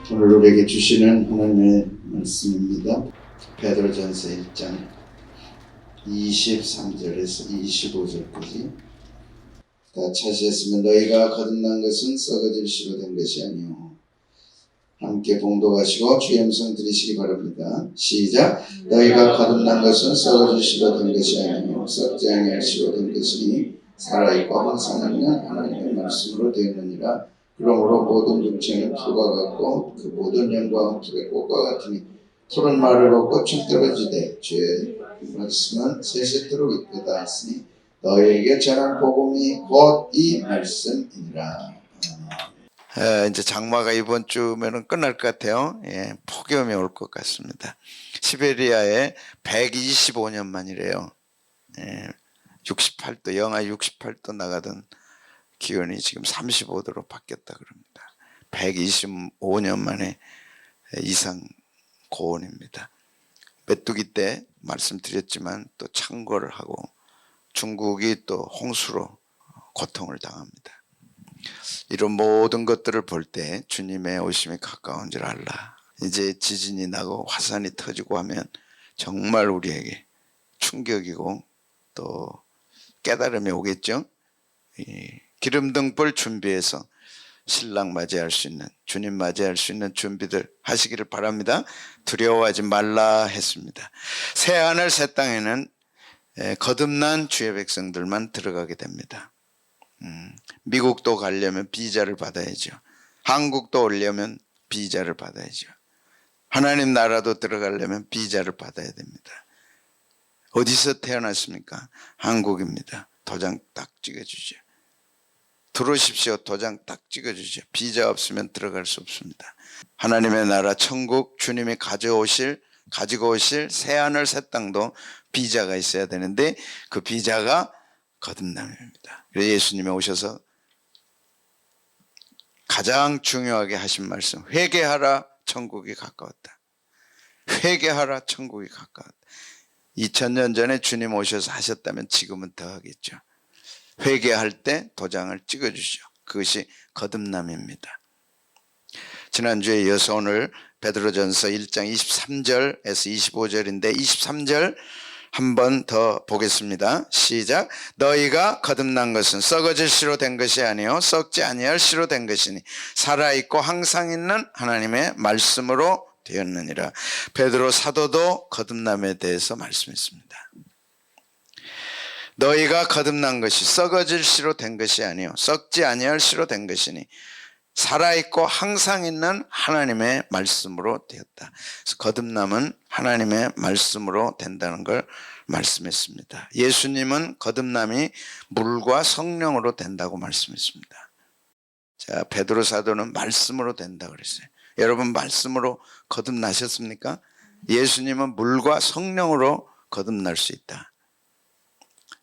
오늘 우리에게 주시는 하나님의 말씀입니다. 베드로전서 1장 23절에서 25절까지 다 차시했으면 너희가 거듭난 것은 썩어질 씨로 된 것이 아니요 함께 봉독하시고 주의 음성 들으시기 바랍니다. 시작. 너희가 거듭난 것은 썩어질 씨로 된 것이 아니요 썩지 아니할 씨로 된 것이니 살아있고 항상 있는 하나님의 말씀으로 되었느니라. 그러므로 모든 육체는 풀과 같고 그 모든 영광은 풀의 꽃과 같으니 푸른 마르고 꽃은 떨어지되 주의 말씀은 세세토록 있도다 했으니 너희에게 전한 복음이 곧 이 말씀이니라. 이제 장마가 이번 주면은 끝날 것 같아요. 폭염이 올 것 같습니다. 시베리아에 125년 만이래요. 68도, 영하 68도 나가던 기온이 지금 35도로 바뀌었다 그럽니다. 125년 만에 이상 고온입니다. 메뚜기 때 말씀드렸지만 또 창궐을 하고 중국이 또 홍수로 고통을 당합니다. 이런 모든 것들을 볼 때 주님의 오심이 가까운 줄 알라. 이제 지진이 나고 화산이 터지고 하면 정말 우리에게 충격이고 또 깨달음이 오겠죠. 기름등불 준비해서 신랑 맞이할 수 있는, 주님 맞이할 수 있는 준비들 하시기를 바랍니다. 두려워하지 말라 했습니다. 새 하늘 새 땅에는 거듭난 주의 백성들만 들어가게 됩니다. 미국도 가려면 비자를 받아야죠. 한국도 오려면 비자를 받아야죠. 하나님 나라도 들어가려면 비자를 받아야 됩니다. 어디서 태어났습니까? 한국입니다. 도장 딱 찍어주죠. 들어오십시오. 도장 딱 찍어주죠. 비자 없으면 들어갈 수 없습니다. 하나님의 나라 천국, 주님이 가지고 오실 새하늘 새 땅도 비자가 있어야 되는데 그 비자가 거듭남입니다. 그래서 예수님이 오셔서 가장 중요하게 하신 말씀, 회개하라 천국이 가까웠다. 회개하라 천국이 가까웠다. 2000년 전에 주님 오셔서 하셨다면 지금은 더 하겠죠. 회개할 때 도장을 찍어주시죠. 그것이 거듭남입니다. 지난주에 이어서 오늘 베드로전서 1장 23절에서 25절인데 23절 한 번 더 보겠습니다. 시작. 너희가 거듭난 것은 썩어질 씨로 된 것이 아니요 썩지 아니할 씨로 된 것이니 살아있고 항상 있는 하나님의 말씀으로 되었느니라. 베드로 사도도 거듭남에 대해서 말씀했습니다. 너희가 거듭난 것이 썩어질 씨로 된 것이 아니요 썩지 아니할 씨로 된 것이니 살아있고 항상 있는 하나님의 말씀으로 되었다. 그래서 거듭남은 하나님의 말씀으로 된다는 걸 말씀했습니다. 예수님은 거듭남이 물과 성령으로 된다고 말씀했습니다. 자, 베드로 사도는 말씀으로 된다고 그랬어요. 여러분 말씀으로 거듭나셨습니까? 예수님은 물과 성령으로 거듭날 수 있다.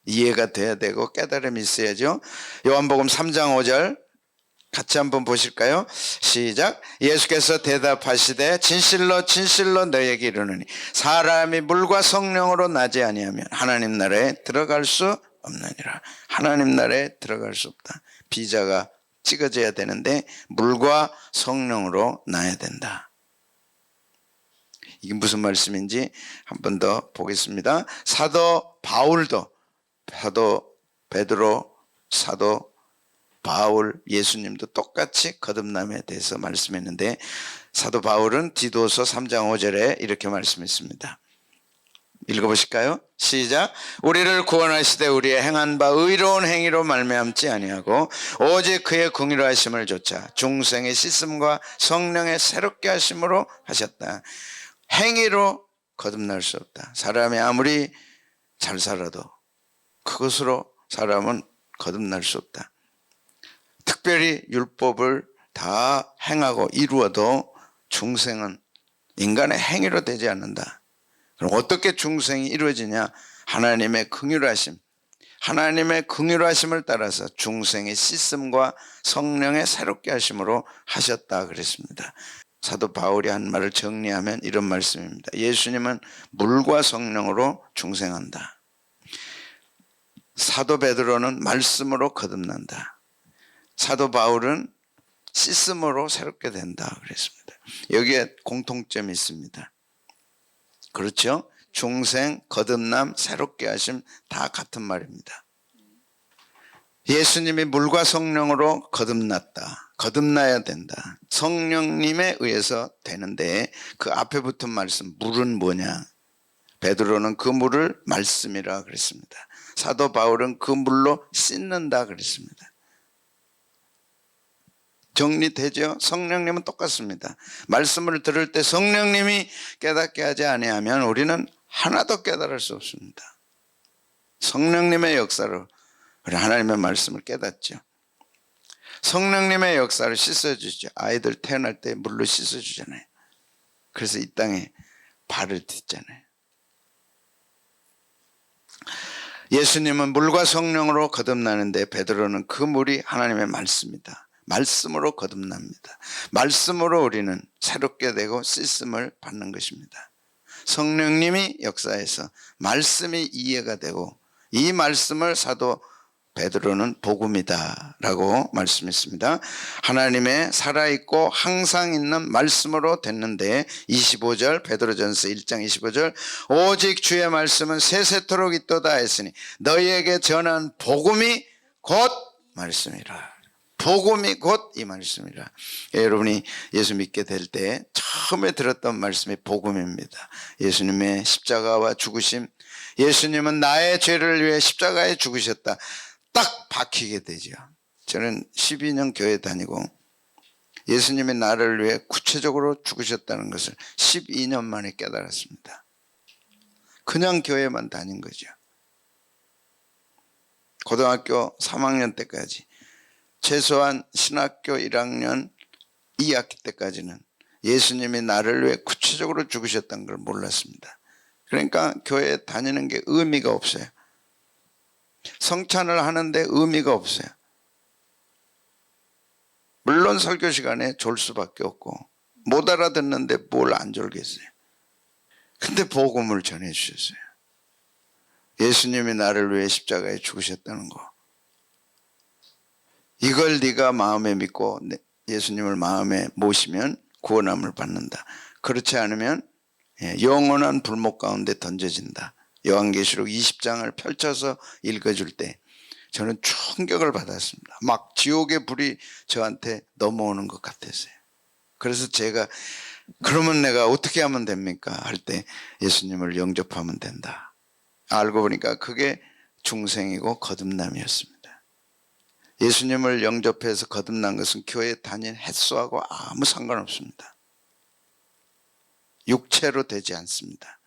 이해가 돼야 되고 깨달음이 있어야죠. 요한복음 3장 5절 같이 한번 보실까요? 시작. 예수께서 대답하시되 진실로 진실로 너희에게 이르노니 사람이 물과 성령으로 나지 아니하면 하나님 나라에 들어갈 수 없느니라. 하나님 나라에 들어갈 수 없다. 비자가 찍어져야 되는데 물과 성령으로 나야 된다. 이게 무슨 말씀인지 한 번 더 보겠습니다. 사도 바울도 사도 베드로, 사도 바울, 예수님도 똑같이 거듭남에 대해서 말씀했는데 사도 바울은 디도서 3장 5절에 이렇게 말씀했습니다. 읽어보실까요? 시작. 우리를 구원하시되 우리의 행한 바 의로운 행위로 말미암지 아니하고 오직 그의 긍휼하심을 조차 중생의 씻음과 성령의 새롭게 하심으로 하셨다. 행위로 거듭날 수 없다. 사람이 아무리 잘 살아도 그것으로 사람은 거듭날 수 없다. 특별히 율법을 다 행하고 이루어도 중생은 인간의 행위로 되지 않는다. 그럼 어떻게 중생이 이루어지냐? 하나님의 긍휼하심, 하나님의 긍휼하심을 따라서 중생의 씻음과 성령의 새롭게 하심으로 하셨다 그랬습니다. 사도 바울이 한 말을 정리하면 이런 말씀입니다. 예수님은 물과 성령으로 중생한다. 사도 베드로는 말씀으로 거듭난다. 사도 바울은 씻음으로 새롭게 된다 그랬습니다. 여기에 공통점이 있습니다. 그렇죠? 중생, 거듭남, 새롭게 하심 다 같은 말입니다. 예수님이 물과 성령으로 거듭났다. 거듭나야 된다. 성령님에 의해서 되는데 그 앞에 붙은 말씀 물은 뭐냐? 베드로는 그 물을 말씀이라 그랬습니다. 사도 바울은 그 물로 씻는다 그랬습니다. 정리되죠? 성령님은 똑같습니다. 말씀을 들을 때 성령님이 깨닫게 하지 아니하면 우리는 하나도 깨달을 수 없습니다. 성령님의 역사로 우리 하나님의 말씀을 깨닫죠. 성령님의 역사를 씻어주죠. 아이들 태어날 때 물로 씻어주잖아요. 그래서 이 땅에 발을 딛잖아요. 예수님은 물과 성령으로 거듭나는데 베드로는 그 물이 하나님의 말씀이다. 말씀으로 거듭납니다. 말씀으로 우리는 새롭게 되고 씻음을 받는 것입니다. 성령님이 역사해서 말씀이 이해가 되고 이 말씀을 사도 베드로는 복음이다 라고 말씀했습니다. 하나님의 살아있고 항상 있는 말씀으로 됐는데 25절 베드로전서 1장 25절 오직 주의 말씀은 세세토록 있도다 했으니 너희에게 전한 복음이 곧 말씀이라. 복음이 곧 이 말씀이라. 여러분이 예수 믿게 될 때 처음에 들었던 말씀이 복음입니다. 예수님의 십자가와 죽으심, 예수님은 나의 죄를 위해 십자가에 죽으셨다. 딱 박히게 되죠. 저는 12년 교회 다니고 예수님이 나를 위해 구체적으로 죽으셨다는 것을 12년 만에 깨달았습니다. 그냥 교회만 다닌 거죠. 고등학교 3학년 때까지 최소한 신학교 1학년 2학기 때까지는 예수님이 나를 위해 구체적으로 죽으셨다는 걸 몰랐습니다. 그러니까 교회에 다니는 게 의미가 없어요. 성찬을 하는데 의미가 없어요. 물론 설교 시간에 졸 수밖에 없고 못 알아듣는데 뭘 안 졸겠어요. 근데 복음을 전해 주셨어요. 예수님이 나를 위해 십자가에 죽으셨다는 거. 이걸 네가 마음에 믿고 예수님을 마음에 모시면 구원함을 받는다. 그렇지 않으면 영원한 불목 가운데 던져진다. 요한계시록 20장을 펼쳐서 읽어줄 때 저는 충격을 받았습니다. 막 지옥의 불이 저한테 넘어오는 것 같았어요. 그래서 제가 그러면 내가 어떻게 하면 됩니까? 할 때 예수님을 영접하면 된다. 알고 보니까 그게 중생이고 거듭남이었습니다. 예수님을 영접해서 거듭난 것은 교회 다닌 횟수하고 아무 상관없습니다. 육체로 되지 않습니다.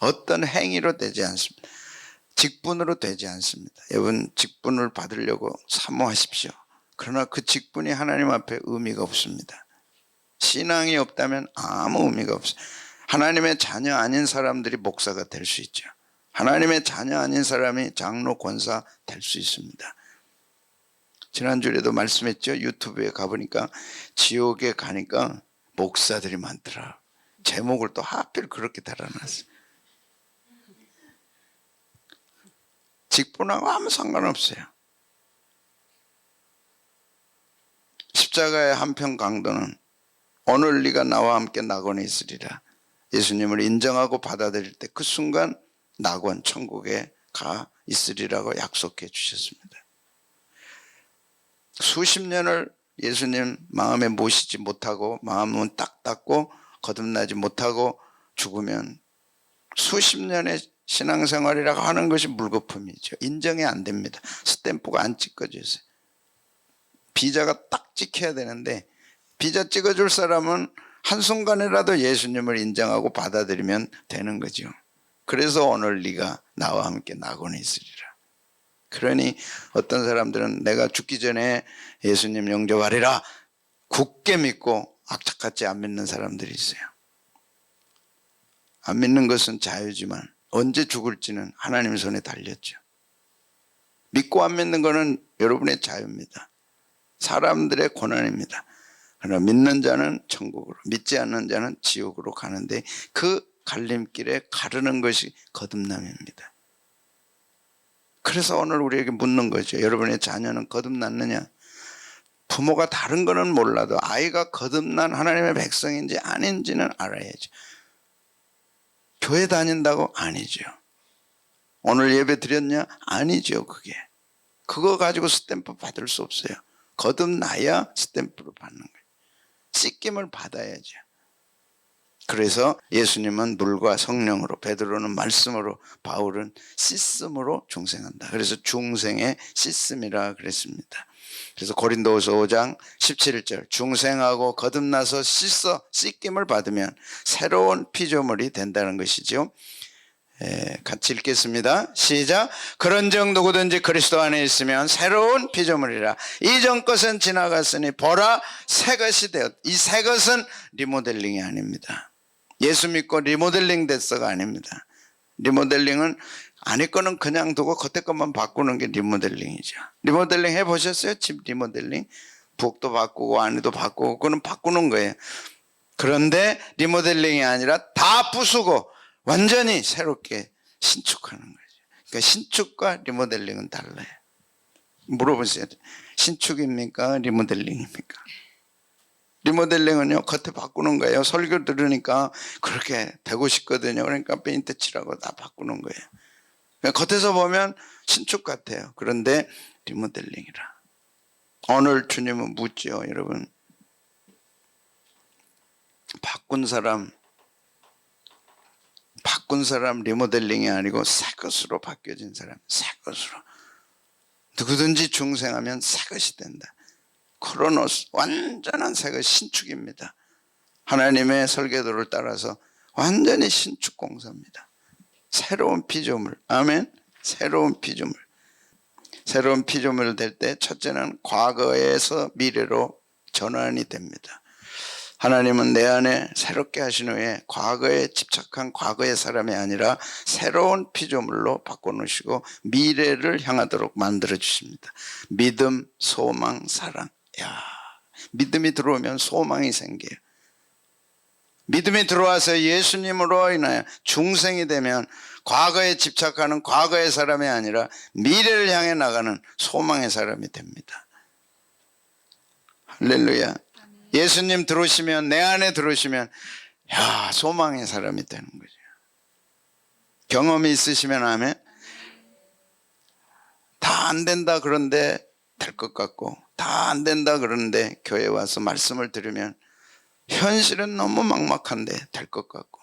어떤 행위로 되지 않습니다. 직분으로 되지 않습니다. 여러분 직분을 받으려고 사모하십시오. 그러나 그 직분이 하나님 앞에 의미가 없습니다. 신앙이 없다면 아무 의미가 없어요. 하나님의 자녀 아닌 사람들이 목사가 될 수 있죠. 하나님의 자녀 아닌 사람이 장로 권사 될 수 있습니다. 지난주에도 말씀했죠. 유튜브에 가보니까 지옥에 가니까 목사들이 많더라. 제목을 또 하필 그렇게 달아놨어요. 직분하고 아무 상관없어요. 십자가의 한편 강도는 오늘 네가 나와 함께 낙원에 있으리라. 예수님을 인정하고 받아들일 때 그 순간 낙원 천국에 가 있으리라고 약속해 주셨습니다. 수십 년을 예수님 마음에 모시지 못하고 마음은 딱 닫고 거듭나지 못하고 죽으면 수십 년의 신앙생활이라고 하는 것이 물거품이죠. 인정이 안 됩니다. 스탬프가 안 찍어져 있어요. 비자가 딱 찍혀야 되는데 비자 찍어줄 사람은 한순간이라도 예수님을 인정하고 받아들이면 되는 거죠. 그래서 오늘 네가 나와 함께 낙원에 있으리라. 그러니 어떤 사람들은 내가 죽기 전에 예수님 영접하리라 굳게 믿고 악착같이 안 믿는 사람들이 있어요. 안 믿는 것은 자유지만 언제 죽을지는 하나님 손에 달렸죠. 믿고 안 믿는 것은 여러분의 자유입니다. 사람들의 고난입니다. 그러나 믿는 자는 천국으로, 믿지 않는 자는 지옥으로 가는데 그 갈림길에 가르는 것이 거듭남입니다. 그래서 오늘 우리에게 묻는 거죠. 여러분의 자녀는 거듭났느냐? 부모가 다른 거는 몰라도 아이가 거듭난 하나님의 백성인지 아닌지는 알아야죠. 교회 다닌다고? 아니죠. 오늘 예배 드렸냐? 아니죠. 그거 가지고 스탬프 받을 수 없어요. 거듭나야 스탬프를 받는 거예요. 씻김을 받아야죠. 그래서 예수님은 물과 성령으로, 베드로는 말씀으로, 바울은 씻음으로 중생한다. 그래서 중생의 씻음이라 그랬습니다. 그래서 고린도후서 5장 17절, 중생하고 거듭나서 씻김을 받으면 새로운 피조물이 된다는 것이죠. 같이 읽겠습니다. 시작. 그런즉 누구든지 그리스도 안에 있으면 새로운 피조물이라. 이전 것은 지나갔으니 보라 새 것이 되었다. 이 새 것은 리모델링이 아닙니다. 예수 믿고 리모델링 됐어가 아닙니다. 리모델링은 안에 거는 그냥 두고 겉에 것만 바꾸는 게 리모델링이죠. 리모델링 해보셨어요? 집 리모델링? 부엌도 바꾸고 안에도 바꾸고 그거는 바꾸는 거예요. 그런데 리모델링이 아니라 다 부수고 완전히 새롭게 신축하는 거죠. 그러니까 신축과 리모델링은 달라요. 물어보세요. 신축입니까? 리모델링입니까? 리모델링은요, 겉에 바꾸는 거예요. 설교 들으니까 그렇게 되고 싶거든요. 그러니까 페인트 칠하고 다 바꾸는 거예요. 그러니까 겉에서 보면 신축 같아요. 그런데 리모델링이라. 오늘 주님은 묻죠, 여러분. 바꾼 사람 리모델링이 아니고 새 것으로 바뀌어진 사람, 새 것으로. 누구든지 중생하면 새 것이 된다. 크로노스, 완전한 새 것, 신축입니다. 하나님의 설계도를 따라서 완전히 신축 공사입니다. 새로운 피조물, 아멘. 새로운 피조물. 새로운 피조물 될 때 첫째는 과거에서 미래로 전환이 됩니다. 하나님은 내 안에 새롭게 하신 후에 과거에 집착한 과거의 사람이 아니라 새로운 피조물로 바꿔놓으시고 미래를 향하도록 만들어 주십니다. 믿음, 소망, 사랑. 믿음이 들어오면 소망이 생겨요. 믿음이 들어와서 예수님으로 인하여 중생이 되면 과거에 집착하는 과거의 사람이 아니라 미래를 향해 나가는 소망의 사람이 됩니다. 할렐루야. 예수님 들어오시면, 내 안에 들어오시면 소망의 사람이 되는 거죠. 경험이 있으시면 아멘. 다 안 된다 그런데 될 것 같고, 다 안 된다 그러는데 교회 와서 말씀을 들으면 현실은 너무 막막한데 될 것 같고,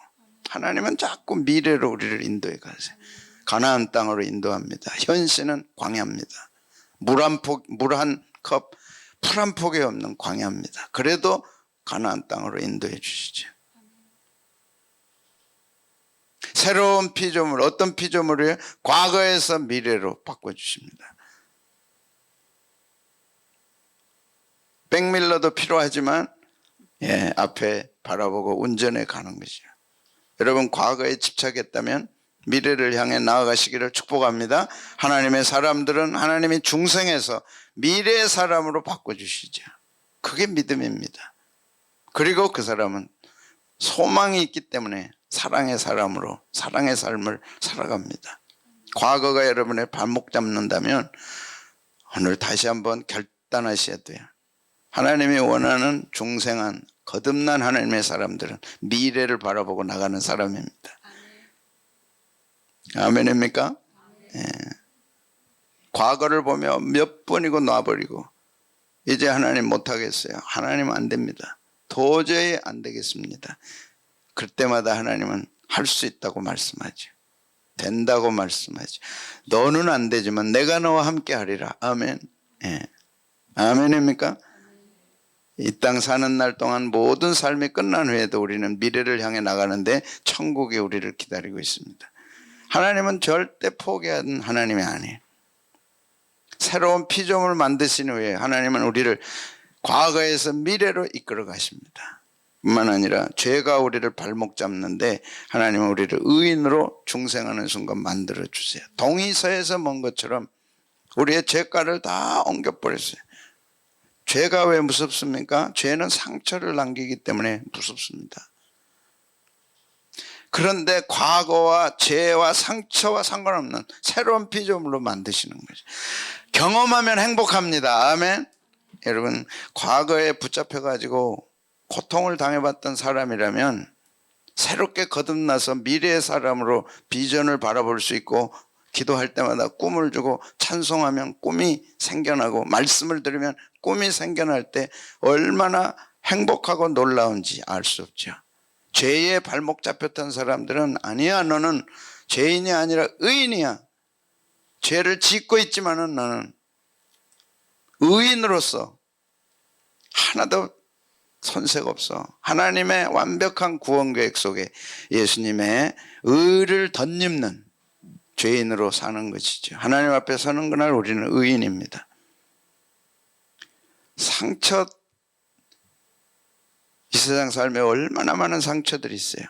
하나님은 자꾸 미래로 우리를 인도해 가세요. 가나안 땅으로 인도합니다. 현실은 광야입니다. 물 한 컵, 풀 한 폭이 없는 광야입니다. 그래도 가나안 땅으로 인도해 주시죠. 새로운 피조물, 어떤 피조물을 과거에서 미래로 바꿔주십니다. 백밀러도 필요하지만 앞에 바라보고 운전해 가는 거죠. 여러분, 과거에 집착했다면 미래를 향해 나아가시기를 축복합니다. 하나님의 사람들은 하나님이 중생에서 미래의 사람으로 바꿔주시죠. 그게 믿음입니다. 그리고 그 사람은 소망이 있기 때문에 사랑의 사람으로 사랑의 삶을 살아갑니다. 과거가 여러분의 발목 잡는다면 오늘 다시 한번 결단하셔야 돼요. 하나님이 원하는 중생한 거듭난 하나님의 사람들은 미래를 바라보고 나가는 사람입니다. 아멘입니까? 과거를 보며 몇 번이고 놔버리고 이제 하나님 못하겠어요. 하나님 안 됩니다. 도저히 안 되겠습니다. 그때마다 하나님은 할 수 있다고 말씀하죠. 된다고 말씀하죠. 너는 안 되지만 내가 너와 함께 하리라. 아멘. 아멘입니까? 이 땅 사는 날 동안 모든 삶이 끝난 후에도 우리는 미래를 향해 나가는데 천국이 우리를 기다리고 있습니다. 하나님은 절대 포기하는 하나님이 아니에요. 새로운 피조물 만드신 후에 하나님은 우리를 과거에서 미래로 이끌어 가십니다. 뿐만 아니라 죄가 우리를 발목 잡는데 하나님은 우리를 의인으로 중생하는 순간 만들어 주세요. 동이서에서 먼 것처럼 우리의 죄가를 다 옮겨버렸어요. 죄가 왜 무섭습니까? 죄는 상처를 남기기 때문에 무섭습니다. 그런데 과거와 죄와 상처와 상관없는 새로운 피조물로 만드시는 거죠. 경험하면 행복합니다. 아멘. 여러분 과거에 붙잡혀 가지고 고통을 당해봤던 사람이라면 새롭게 거듭나서 미래의 사람으로 비전을 바라볼 수 있고 기도할 때마다 꿈을 주고 찬송하면 꿈이 생겨나고 말씀을 들으면 꿈이 생겨날 때 얼마나 행복하고 놀라운지 알 수 없죠. 죄의 발목 잡혔던 사람들은 아니야, 너는 죄인이 아니라 의인이야. 죄를 짓고 있지만은 너는 의인으로서 하나도 손색 없어. 하나님의 완벽한 구원 계획 속에 예수님의 의를 덧입는 죄인으로 사는 것이죠. 하나님 앞에 서는 그날 우리는 의인입니다. 상처, 이 세상 삶에 얼마나 많은 상처들이 있어요.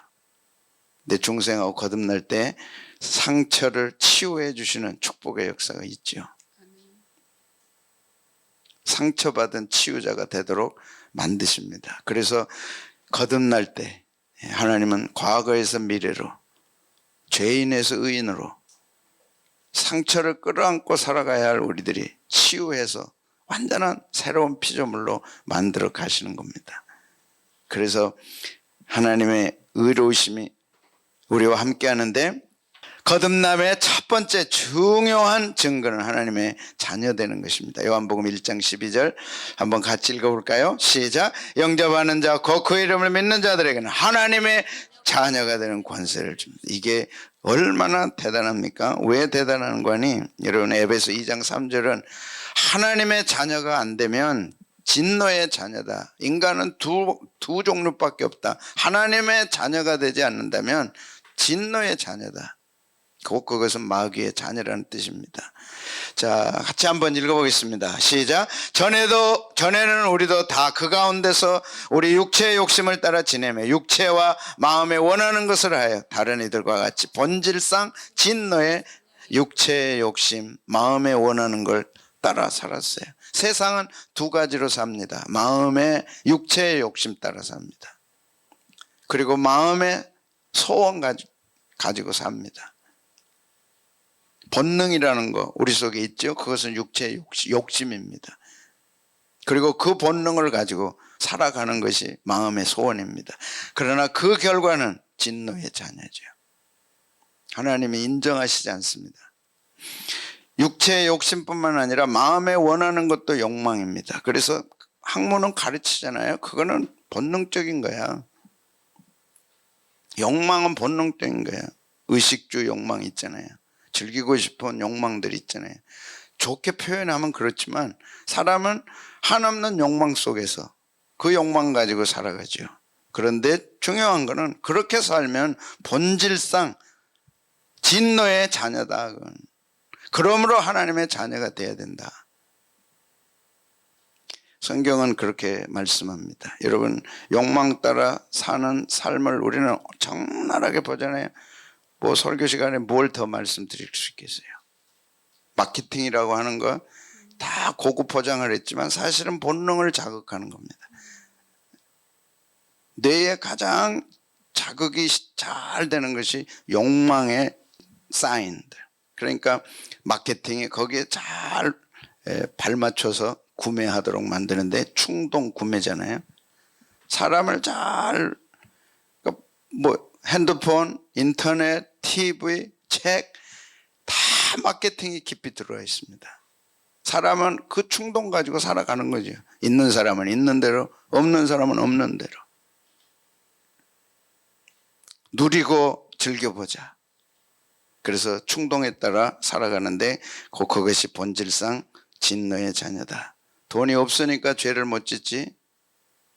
내 중생하고 거듭날 때 상처를 치유해 주시는 축복의 역사가 있죠. 상처받은 치유자가 되도록 만드십니다. 그래서 거듭날 때 하나님은 과거에서 미래로, 죄인에서 의인으로 상처를 끌어안고 살아가야 할 우리들이 치유해서 완전한 새로운 피조물로 만들어 가시는 겁니다. 그래서 하나님의 의로우심이 우리와 함께 하는데, 거듭남의 첫 번째 중요한 증거는 하나님의 자녀되는 것입니다. 요한복음 1장 12절 한번 같이 읽어볼까요? 시작. 영접하는 자 곧 그 이름을 믿는 자들에게는 하나님의 자녀가 되는 권세를 줍니다. 이게 얼마나 대단합니까? 왜 대단한 거니? 여러분 에베소 2장 3절은 하나님의 자녀가 안 되면 진노의 자녀다. 인간은 두 종류밖에 없다. 하나님의 자녀가 되지 않는다면 진노의 자녀다. 곧 그것은 마귀의 자녀라는 뜻입니다. 자, 같이 한번 읽어보겠습니다. 시작. 전에는 우리도 다 그 가운데서 우리 육체의 욕심을 따라 지내며 육체와 마음에 원하는 것을 하여 다른 이들과 같이 본질상 진노의 육체의 욕심, 마음에 원하는 걸 따라 살았어요. 세상은 두 가지로 삽니다. 마음의 육체의 욕심 따라 삽니다. 그리고 마음의 소원 가지고 삽니다. 본능이라는 거 우리 속에 있죠. 그것은 육체의 욕심입니다. 그리고 그 본능을 가지고 살아가는 것이 마음의 소원입니다. 그러나 그 결과는 진노의 자녀죠. 하나님이 인정하시지 않습니다. 육체의 욕심뿐만 아니라 마음에 원하는 것도 욕망입니다. 그래서 학문은 가르치잖아요. 그거는 본능적인 거야. 욕망은 본능적인 거야. 의식주 욕망이 있잖아요. 즐기고 싶은 욕망들이 있잖아요. 좋게 표현하면 그렇지만 사람은 한없는 욕망 속에서 그 욕망 가지고 살아가죠. 그런데 중요한 거는 그렇게 살면 본질상 진노의 자녀다. 그러므로 하나님의 자녀가 되어야 된다. 성경은 그렇게 말씀합니다. 여러분 욕망 따라 사는 삶을 우리는 적나라하게 보잖아요. 뭐 설교 시간에 뭘 더 말씀드릴 수 있겠어요. 마케팅이라고 하는 거 다 고급 포장을 했지만 사실은 본능을 자극하는 겁니다. 뇌에 가장 자극이 잘 되는 것이 욕망의 사인들. 그러니까 마케팅이 거기에 잘 발맞춰서 구매하도록 만드는데 충동 구매잖아요. 사람을 잘 뭐 핸드폰, 인터넷, TV, 책 다 마케팅이 깊이 들어와 있습니다. 사람은 그 충동 가지고 살아가는 거죠. 있는 사람은 있는 대로, 없는 사람은 없는 대로. 누리고 즐겨보자. 그래서 충동에 따라 살아가는데 그것이 본질상 진노의 자녀다. 돈이 없으니까 죄를 못 짓지.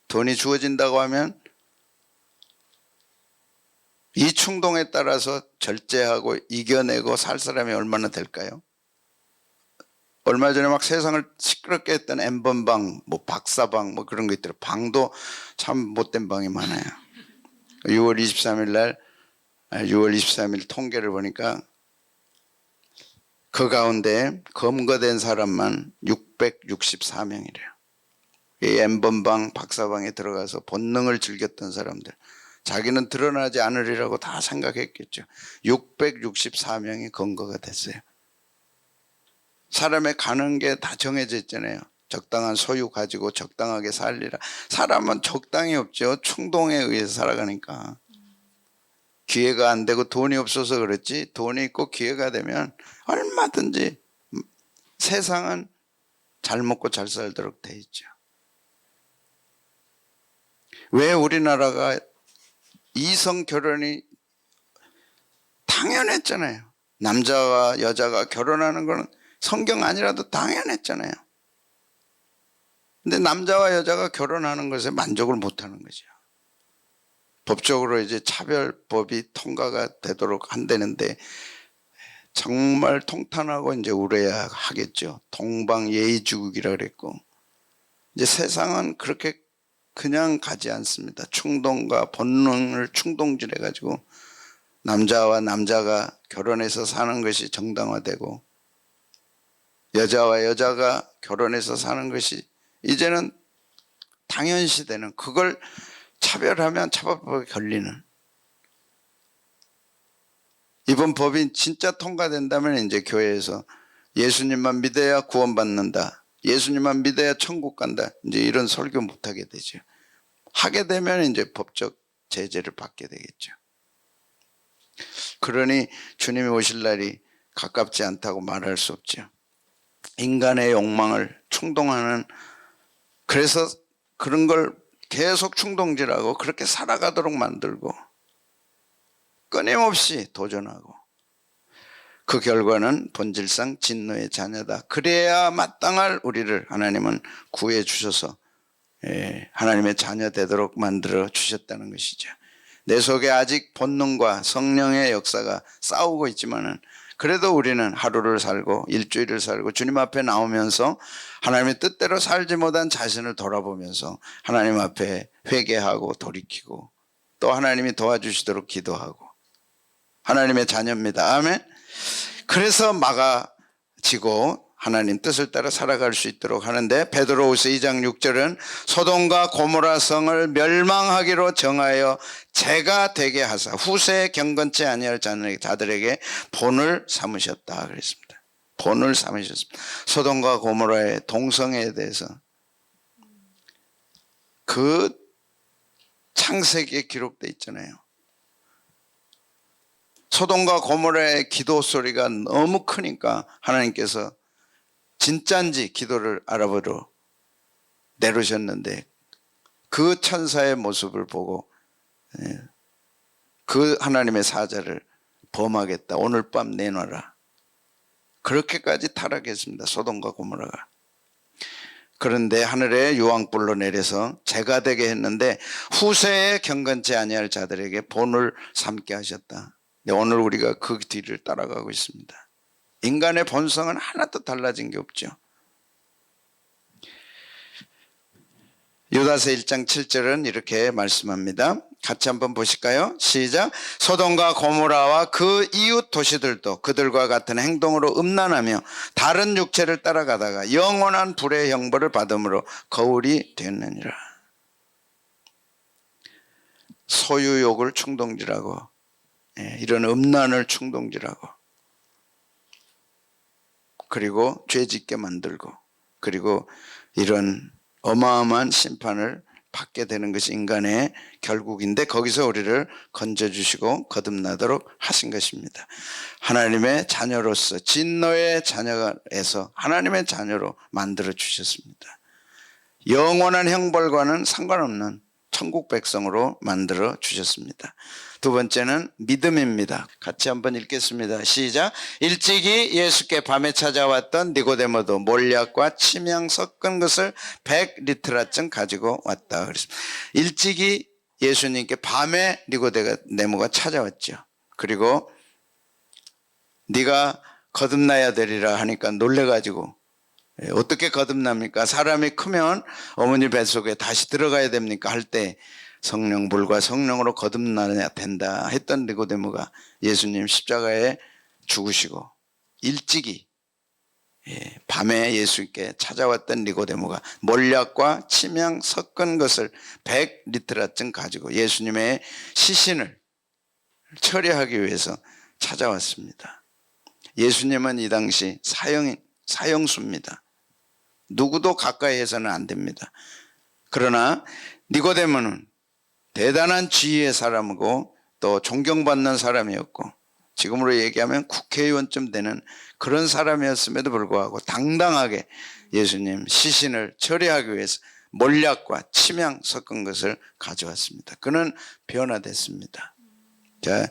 돈이 주어진다고 하면 이 충동에 따라서 절제하고 이겨내고 살 사람이 얼마나 될까요? 얼마 전에 막 세상을 시끄럽게 했던 N번방, 뭐 박사방, 뭐 그런 거 있더라고요. 방도 참 못된 방이 많아요. 6월 23일 통계를 보니까 그 가운데 검거된 사람만 664명이래요. 이 N번방, 박사방에 들어가서 본능을 즐겼던 사람들. 자기는 드러나지 않으리라고 다 생각했겠죠. 664명이 검거가 됐어요. 사람의 가는 게 다 정해져 있잖아요. 적당한 소유 가지고 적당하게 살리라. 사람은 적당히 없죠. 충동에 의해서 살아가니까. 기회가 안 되고 돈이 없어서 그렇지, 돈이 있고 기회가 되면 얼마든지 세상은 잘 먹고 잘 살도록 돼 있죠. 왜 우리나라가 이성 결혼이 당연했잖아요. 남자와 여자가 결혼하는 거는 성경 아니라도 당연했잖아요. 근데 남자와 여자가 결혼하는 것에 만족을 못하는 거죠. 법적으로 이제 차별법이 통과가 되도록 한다는데 정말 통탄하고 이제 우려야 하겠죠. 동방예의지국이라 그랬고, 이제 세상은 그렇게 그냥 가지 않습니다. 충동과 본능을 충동질해 가지고 남자와 남자가 결혼해서 사는 것이 정당화되고, 여자와 여자가 결혼해서 사는 것이 이제는 당연시되는, 그걸 차별하면 차별법에 걸리는, 이번 법이 진짜 통과된다면 이제 교회에서 예수님만 믿어야 구원받는다, 예수님만 믿어야 천국 간다, 이제 이런 설교 못하게 되죠. 하게 되면 이제 법적 제재를 받게 되겠죠. 그러니 주님이 오실 날이 가깝지 않다고 말할 수 없죠. 인간의 욕망을 충동하는, 그래서 그런 걸 계속 충동질하고 그렇게 살아가도록 만들고 끊임없이 도전하고, 그 결과는 본질상 진노의 자녀다. 그래야 마땅할 우리를 하나님은 구해 주셔서 하나님의 자녀 되도록 만들어 주셨다는 것이죠. 내 속에 아직 본능과 성령의 역사가 싸우고 있지만은, 그래도 우리는 하루를 살고 일주일을 살고 주님 앞에 나오면서 하나님의 뜻대로 살지 못한 자신을 돌아보면서 하나님 앞에 회개하고 돌이키고, 또 하나님이 도와주시도록 기도하고, 하나님의 자녀입니다. 아멘. 그래서 막아지고 하나님 뜻을 따라 살아갈 수 있도록 하는데, 베드로후서 2장 6절은 소돔과 고모라 성을 멸망하기로 정하여 재가 되게 하사 후세에 경건치 아니할 자들에게 본을 삼으셨다 그랬습니다. 본을 삼으셨습니다. 소돔과 고모라의 동성애에 대해서 그 창세기에 기록되어 있잖아요. 소돔과 고모라의 기도 소리가 너무 크니까 하나님께서 진짜인지 기도를 알아보러 내려오셨는데, 그 천사의 모습을 보고 그 하나님의 사자를 범하겠다, 오늘 밤 내놔라, 그렇게까지 타락했습니다, 소돔과 고모라가. 그런데 하늘에 유황불로 내려서 재가 되게 했는데 후세에 경건치 아니할 자들에게 본을 삼게 하셨다. 오늘 우리가 그 뒤를 따라가고 있습니다. 인간의 본성은 하나도 달라진 게 없죠. 유다서 1장 7절은 이렇게 말씀합니다. 같이 한번 보실까요? 시작. 소돔과 고모라와 그 이웃 도시들도 그들과 같은 행동으로 음란하며 다른 육체를 따라가다가 영원한 불의 형벌을 받음으로 거울이 되었느니라. 소유욕을 충동질하고, 이런 음란을 충동질하고, 그리고 죄짓게 만들고, 그리고 이런 어마어마한 심판을 받게 되는 것이 인간의 결국인데, 거기서 우리를 건져주시고 거듭나도록 하신 것입니다. 하나님의 자녀로서, 진노의 자녀에서 하나님의 자녀로 만들어 주셨습니다. 영원한 형벌과는 상관없는 천국 백성으로 만들어 주셨습니다. 두 번째는 믿음입니다. 같이 한번 읽겠습니다. 시작. 일찍이 예수께 밤에 찾아왔던 니고데모도 몰약과 침향 섞은 것을 100리트라쯤 가지고 왔다 그랬습니다. 일찍이 예수님께 밤에 니고데모가 찾아왔죠. 그리고 네가 거듭나야 되리라 하니까 놀래가지고, 어떻게 거듭납니까? 사람이 크면 어머니 뱃속에 다시 들어가야 됩니까? 할 때 성령, 물과 성령으로 거듭나야 된다 했던 니고데모가 예수님 십자가에 죽으시고 일찍이 밤에 예수께 찾아왔던 니고데모가 몰약과 침향 섞은 것을 100리트라쯤 가지고 예수님의 시신을 처리하기 위해서 찾아왔습니다. 예수님은 이 당시 사형수입니다. 누구도 가까이 해서는 안 됩니다. 그러나 니고데모는 대단한 지위의 사람이고 또 존경받는 사람이었고 지금으로 얘기하면 국회의원쯤 되는 그런 사람이었음에도 불구하고 당당하게 예수님 시신을 처리하기 위해서 몰약과 침향 섞은 것을 가져왔습니다. 그는 변화됐습니다. 자,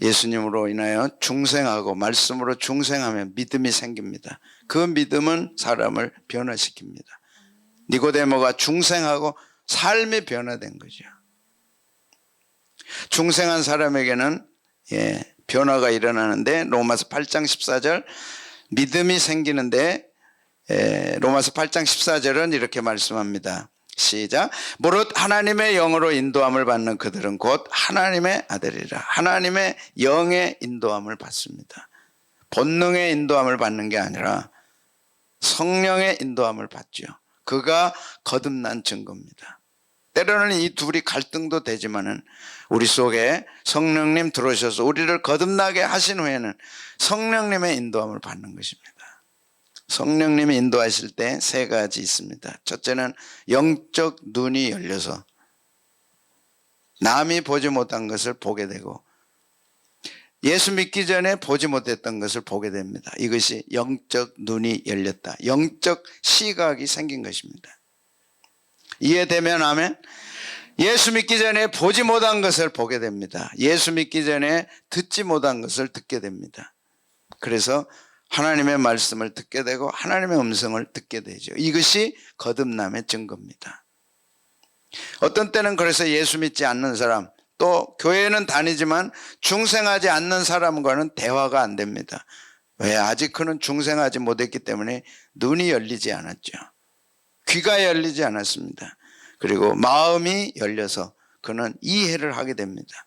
예수님으로 인하여 중생하고 말씀으로 중생하면 믿음이 생깁니다. 그 믿음은 사람을 변화시킵니다. 니고데모가 중생하고 삶이 변화된 거죠. 중생한 사람에게는 변화가 일어나는데 로마서 8장 14절 믿음이 생기는데 로마서 8장 14절은 이렇게 말씀합니다. 시작. 무릇 하나님의 영으로 인도함을 받는 그들은 곧 하나님의 아들이라. 하나님의 영의 인도함을 받습니다. 본능의 인도함을 받는 게 아니라 성령의 인도함을 받죠. 그가 거듭난 증거입니다. 때로는 이 둘이 갈등도 되지만은 우리 속에 성령님 들어오셔서 우리를 거듭나게 하신 후에는 성령님의 인도함을 받는 것입니다. 성령님이 인도하실 때 세 가지 있습니다. 첫째는 영적 눈이 열려서 남이 보지 못한 것을 보게 되고 예수 믿기 전에 보지 못했던 것을 보게 됩니다. 이것이 영적 눈이 열렸다. 영적 시각이 생긴 것입니다. 이해되면 아멘? 예수 믿기 전에 보지 못한 것을 보게 됩니다. 예수 믿기 전에 듣지 못한 것을 듣게 됩니다. 그래서 하나님의 말씀을 듣게 되고 하나님의 음성을 듣게 되죠. 이것이 거듭남의 증거입니다. 어떤 때는 그래서 예수 믿지 않는 사람, 또 교회는 다니지만 중생하지 않는 사람과는 대화가 안 됩니다. 왜? 아직 그는 중생하지 못했기 때문에 눈이 열리지 않았죠. 귀가 열리지 않았습니다. 그리고 마음이 열려서 그는 이해를 하게 됩니다.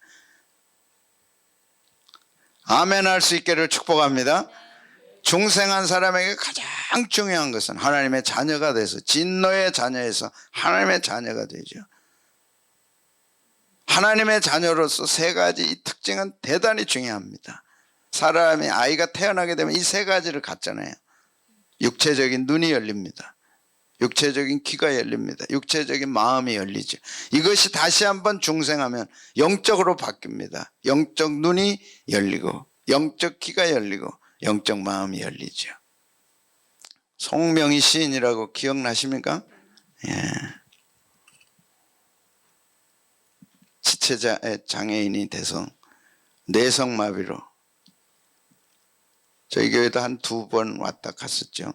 아멘 할 수 있기를 축복합니다. 중생한 사람에게 가장 중요한 것은 하나님의 자녀가 돼서 진노의 자녀에서 하나님의 자녀가 되죠. 하나님의 자녀로서 세 가지 이 특징은 대단히 중요합니다. 사람이 아이가 태어나게 되면 이 세 가지를 갖잖아요. 육체적인 눈이 열립니다. 육체적인 귀가 열립니다. 육체적인 마음이 열리죠. 이것이 다시 한번 중생하면 영적으로 바뀝니다. 영적 눈이 열리고 영적 귀가 열리고 영적 마음이 열리죠. 송명희 시인이라고 기억나십니까? 예. 지체자 장애인이 돼서 뇌성마비로 저희 교회도 한 2번 왔다 갔었죠.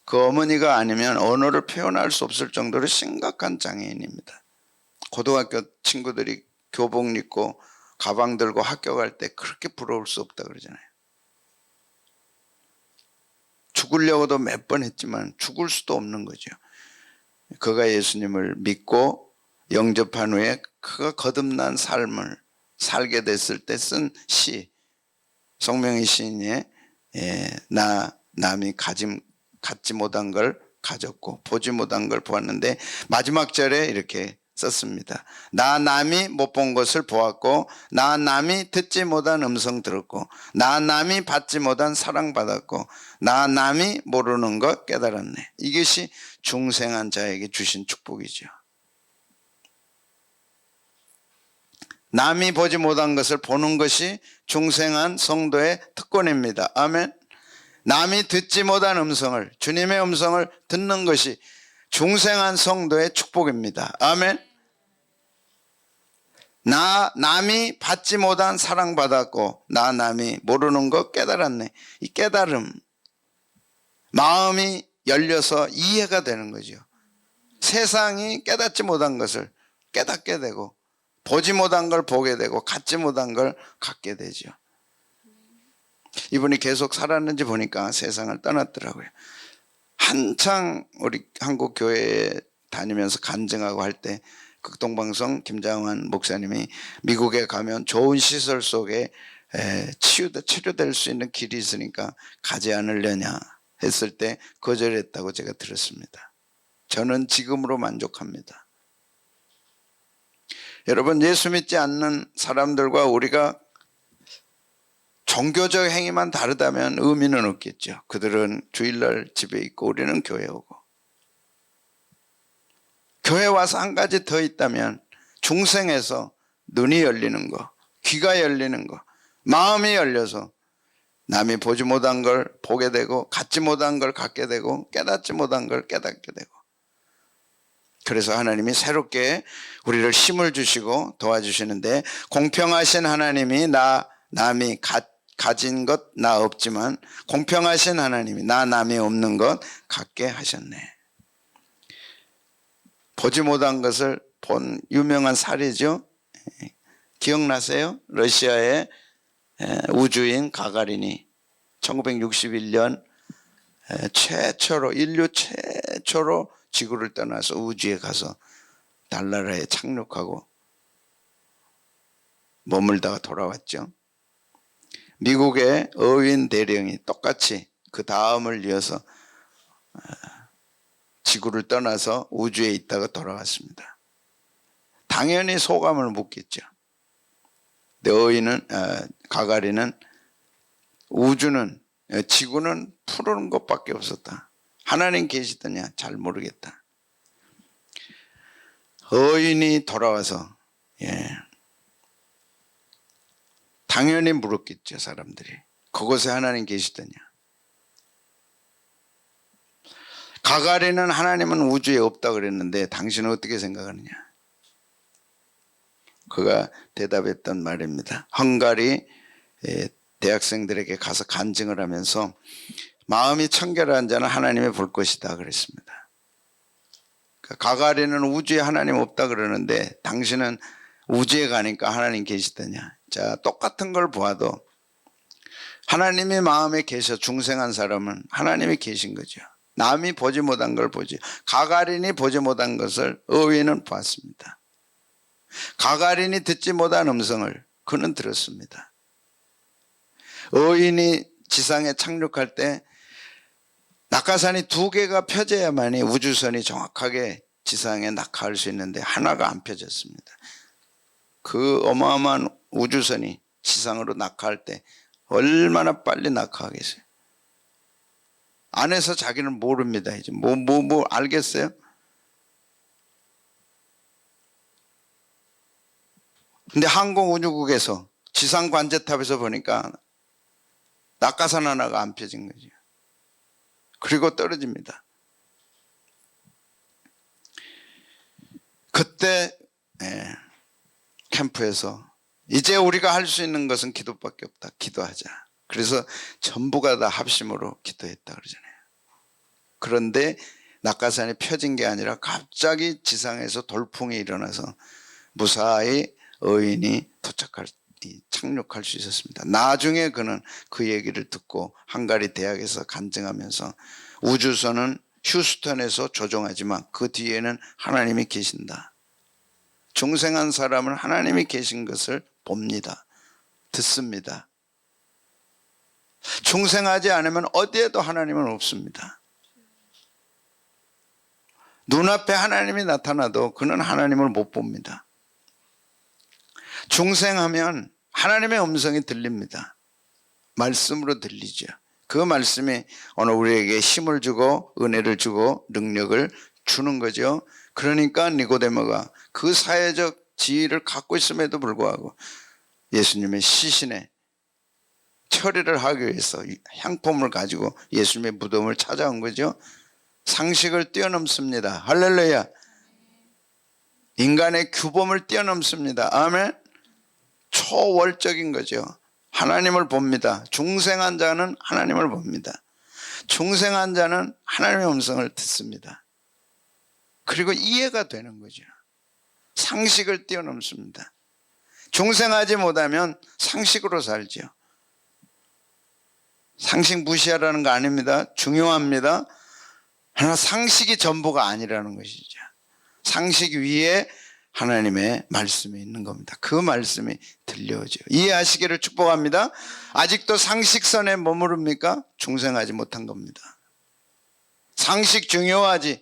그 어머니가 아니면 언어를 표현할 수 없을 정도로 심각한 장애인입니다. 고등학교 친구들이 교복 입고 가방 들고 학교 갈 때 그렇게 부러울 수 없다 그러잖아요. 죽으려고도 몇 번 했지만 죽을 수도 없는 거죠. 그가 예수님을 믿고 영접한 후에 그가 거듭난 삶을 살게 됐을 때 쓴 시, 송명희 시인의 남이 갖지 못한 걸 가졌고 보지 못한 걸 보았는데 마지막 절에 이렇게 썼습니다. 나 남이 못 본 것을 보았고 나 남이 듣지 못한 음성 들었고 나 남이 받지 못한 사랑받았고 나 남이 모르는 것 깨달았네. 이것이 중생한 자에게 주신 축복이죠. 남이 보지 못한 것을 보는 것이 중생한 성도의 특권입니다. 아멘. 남이 듣지 못한 음성을, 주님의 음성을 듣는 것이 중생한 성도의 축복입니다. 아멘. 남이 받지 못한 사랑받았고 남이 모르는 것 깨달았네. 이 깨달음, 마음이 열려서 이해가 되는 거죠. 세상이 깨닫지 못한 것을 깨닫게 되고 보지 못한 걸 보게 되고 갖지 못한 걸 갖게 되죠. 이분이 계속 살았는지 보니까 세상을 떠났더라고요. 한창 우리 한국 교회에 다니면서 간증하고 할 때 극동방송 김장환 목사님이 미국에 가면 좋은 시설 속에 치료될 수 있는 길이 있으니까 가지 않으려냐 했을 때 거절했다고 제가 들었습니다. 저는 지금으로 만족합니다. 여러분, 예수 믿지 않는 사람들과 우리가 종교적 행위만 다르다면 의미는 없겠죠. 그들은 주일날 집에 있고 우리는 교회 오고 교회 와서 한 가지 더 있다면 중생에서 눈이 열리는 거, 귀가 열리는 거, 마음이 열려서 남이 보지 못한 걸 보게 되고 갖지 못한 걸 갖게 되고 깨닫지 못한 걸 깨닫게 되고, 그래서 하나님이 새롭게 우리를 힘을 주시고 도와주시는데, 공평하신 하나님이 남이 가진 것 나 없지만 공평하신 하나님이 남이 없는 것 갖게 하셨네. 보지 못한 것을 본 유명한 사례죠. 기억나세요? 러시아의 우주인 가가린이 1961년 인류 최초로 지구를 떠나서 우주에 가서 달나라에 착륙하고 머물다가 돌아왔죠. 미국의 어윈 대령이 똑같이 그 다음을 이어서 지구를 떠나서 우주에 있다가 돌아왔습니다. 당연히 소감을 묻겠죠. 근데 가가린은 지구는 푸른 것밖에 없었다. 하나님 계시더냐 잘 모르겠다. 어인이 돌아와서 당연히 물었겠죠. 사람들이 그곳에 하나님 계시더냐. 가가린은 하나님은 우주에 없다 그랬는데 당신은 어떻게 생각하느냐. 그가 대답했던 말입니다. 헝가리 대학생들에게 가서 간증을 하면서 마음이 청결한 자는 하나님을 볼 것이다 그랬습니다. 가가린은 우주에 하나님 없다 그러는데 당신은 우주에 가니까 하나님 계시더냐. 자, 똑같은 걸 보아도 하나님이 마음에 계셔 중생한 사람은 하나님이 계신 거죠. 남이 보지 못한 걸 보지. 가가린이 보지 못한 것을 어윈은 봤습니다. 가가린이 듣지 못한 음성을 그는 들었습니다. 어윈이 지상에 착륙할 때 낙하산이 2개가 펴져야만이 우주선이 정확하게 지상에 낙하할 수 있는데 하나가 안 펴졌습니다. 그 어마어마한 우주선이 지상으로 낙하할 때 얼마나 빨리 낙하하겠어요. 안에서 자기는 모릅니다. 이제 뭐 알겠어요? 근데 항공우주국에서 지상 관제탑에서 보니까 낙하산 하나가 안 펴진 거죠. 그리고 떨어집니다. 그때 캠프에서 이제 우리가 할 수 있는 것은 기도밖에 없다. 기도하자. 그래서 전부가 다 합심으로 기도했다 그러잖아요. 그런데 낙하산이 펴진 게 아니라 갑자기 지상에서 돌풍이 일어나서 무사히 어인이 착륙할 수 있었습니다. 나중에 그는 그 얘기를 듣고 헝가리 대학에서 간증하면서 우주선은 휴스턴에서 조종하지만 그 뒤에는 하나님이 계신다. 중생한 사람은 하나님이 계신 것을 봅니다. 듣습니다. 중생하지 않으면 어디에도 하나님은 없습니다. 눈앞에 하나님이 나타나도 그는 하나님을 못 봅니다. 중생하면 하나님의 음성이 들립니다. 말씀으로 들리죠. 그 말씀이 오늘 우리에게 힘을 주고 은혜를 주고 능력을 주는 거죠. 그러니까 니고데모가 그 사회적 지위를 갖고 있음에도 불구하고 예수님의 시신에 처리를 하기 위해서 향품을 가지고 예수님의 무덤을 찾아온 거죠. 상식을 뛰어넘습니다. 할렐루야. 인간의 규범을 뛰어넘습니다. 아멘. 초월적인 거죠. 하나님을 봅니다. 중생한 자는 하나님을 봅니다. 중생한 자는 하나님의 음성을 듣습니다. 그리고 이해가 되는 거죠. 상식을 뛰어넘습니다. 중생하지 못하면 상식으로 살죠. 상식 무시하라는 거 아닙니다. 중요합니다. 하나 상식이 전부가 아니라는 것이죠. 상식 위에 하나님의 말씀이 있는 겁니다. 그 말씀이 들려오죠. 이해하시기를 축복합니다. 아직도 상식선에 머무릅니까? 중생하지 못한 겁니다. 상식 중요하죠.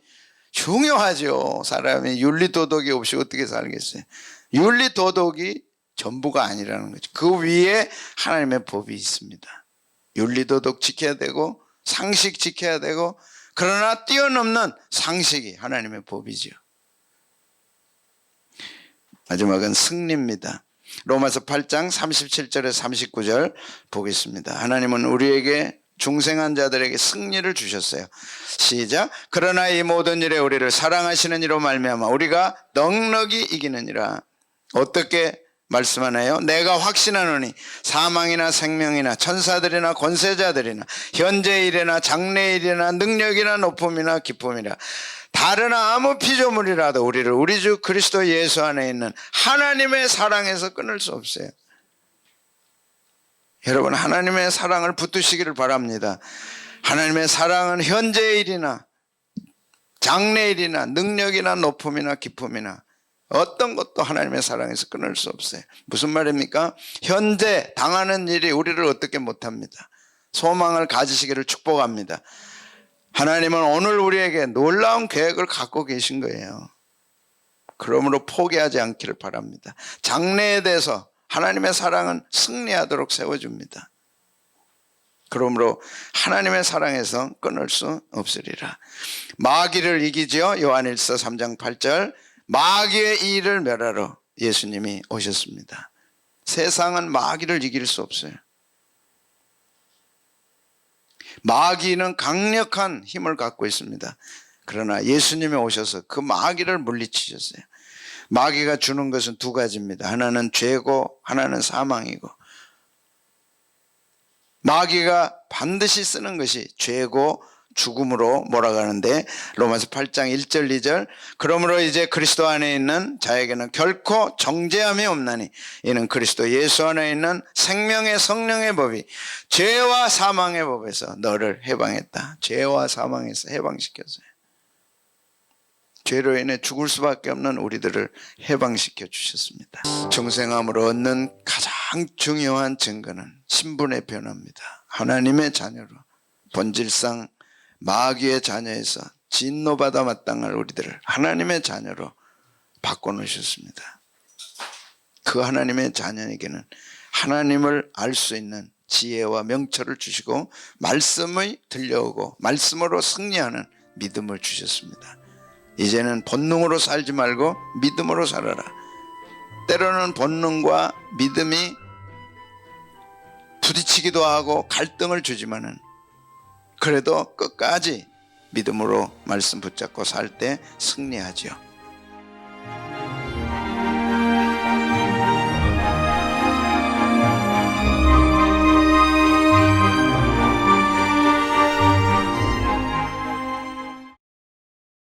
사람이 윤리도덕이 없이 어떻게 살겠어요? 윤리도덕이 전부가 아니라는 거죠. 그 위에 하나님의 법이 있습니다. 윤리도덕 지켜야 되고 상식 지켜야 되고, 그러나 뛰어넘는 상식이 하나님의 법이죠. 마지막은 승리입니다. 로마서 8장 37절에 39절 보겠습니다. 하나님은 우리에게 중생한 자들에게 승리를 주셨어요. 시작. 그러나 이 모든 일에 우리를 사랑하시는 이로 말미암아 우리가 넉넉히 이기느니라. 어떻게 말씀하나요? 내가 확신하노니 사망이나 생명이나 천사들이나 권세자들이나 현재 일이나 장래 일이나 능력이나 높음이나 기쁨이나 다른 아무 피조물이라도 우리를 우리 주 그리스도 예수 안에 있는 하나님의 사랑에서 끊을 수 없어요. 여러분, 하나님의 사랑을 붙드시기를 바랍니다. 하나님의 사랑은 현재 일이나 장래 일이나 능력이나 높음이나 기쁨이나 어떤 것도 하나님의 사랑에서 끊을 수 없어요. 무슨 말입니까? 현재 당하는 일이 우리를 어떻게 못합니다. 소망을 가지시기를 축복합니다. 하나님은 오늘 우리에게 놀라운 계획을 갖고 계신 거예요. 그러므로 포기하지 않기를 바랍니다. 장래에 대해서 하나님의 사랑은 승리하도록 세워줍니다. 그러므로 하나님의 사랑에서 끊을 수 없으리라. 마귀를 이기지요. 요한일서 3장 8절. 마귀의 일을 멸하러 예수님이 오셨습니다. 세상은 마귀를 이길 수 없어요. 마귀는 강력한 힘을 갖고 있습니다. 그러나 예수님이 오셔서 그 마귀를 물리치셨어요. 마귀가 주는 것은 두 가지입니다. 하나는 죄고 하나는 사망이고, 마귀가 반드시 쓰는 것이 죄고 죽음으로 몰아가는데, 로마서 8장 1절 2절 그러므로 이제 그리스도 안에 있는 자에게는 결코 정죄함이 없나니 이는 그리스도 예수 안에 있는 생명의 성령의 법이 죄와 사망의 법에서 너를 해방했다. 죄와 사망에서 해방시켰어요. 죄로 인해 죽을 수밖에 없는 우리들을 해방시켜 주셨습니다. 중생함으로 얻는 가장 중요한 증거는 신분의 변화입니다. 하나님의 자녀로, 본질상 마귀의 자녀에서 진노받아 마땅할 우리들을 하나님의 자녀로 바꿔놓으셨습니다. 그 하나님의 자녀에게는 하나님을 알 수 있는 지혜와 명철을 주시고 말씀이 들려오고 말씀으로 승리하는 믿음을 주셨습니다. 이제는 본능으로 살지 말고 믿음으로 살아라. 때로는 본능과 믿음이 부딪히기도 하고 갈등을 주지만은 그래도 끝까지 믿음으로 말씀 붙잡고 살 때 승리하죠.